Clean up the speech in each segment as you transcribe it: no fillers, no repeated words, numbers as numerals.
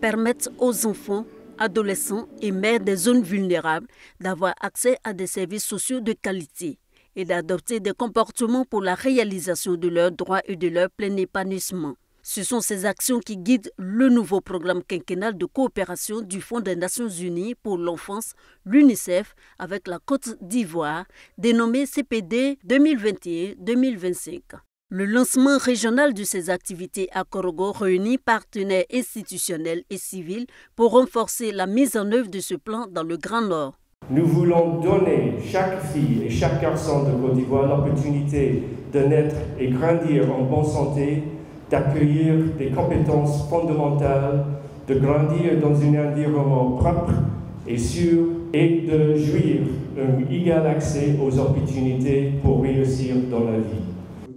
permettre aux enfants, adolescents et mères des zones vulnérables d'avoir accès à des services sociaux de qualité et d'adopter des comportements pour la réalisation de leurs droits et de leur plein épanouissement. Ce sont ces actions qui guident le nouveau programme quinquennal de coopération du Fonds des Nations Unies pour l'enfance, l'UNICEF, avec la Côte d'Ivoire, dénommé CPD 2021-2025. Le lancement régional de ces activités à Korogo réunit partenaires institutionnels et civils pour renforcer la mise en œuvre de ce plan dans le Grand Nord. Nous voulons donner chaque fille et chaque garçon de Côte d'Ivoire l'opportunité de naître et grandir en bonne santé, d'accueillir des compétences fondamentales, de grandir dans un environnement propre et sûr et de jouir d'un égal accès aux opportunités pour réussir dans la vie.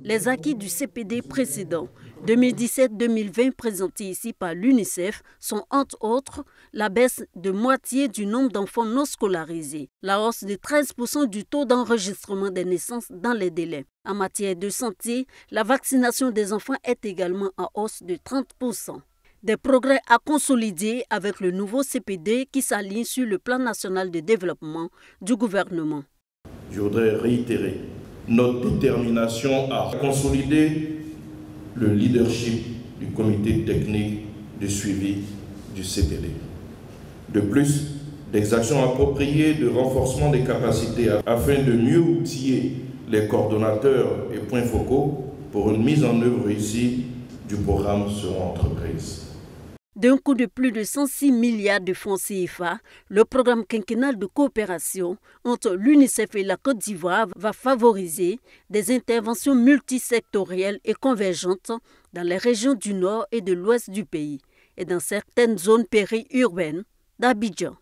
Les acquis du CPD précédent, 2017-2020 présentés ici par l'UNICEF, sont entre autres la baisse de moitié du nombre d'enfants non scolarisés, la hausse de 13% du taux d'enregistrement des naissances dans les délais. En matière de santé, la vaccination des enfants est également en hausse de 30%. Des progrès à consolider avec le nouveau CPD qui s'aligne sur le plan national de développement du gouvernement. Je voudrais réitérer notre détermination à consolider le leadership du comité technique de suivi du CPD. De plus, des actions appropriées de renforcement des capacités afin de mieux outiller les coordonnateurs et points focaux pour une mise en œuvre réussie du programme seront entreprises. D'un coût de plus de 106 milliards de francs CFA, le programme quinquennal de coopération entre l'UNICEF et la Côte d'Ivoire va favoriser des interventions multisectorielles et convergentes dans les régions du nord et de l'ouest du pays et dans certaines zones périurbaines d'Abidjan.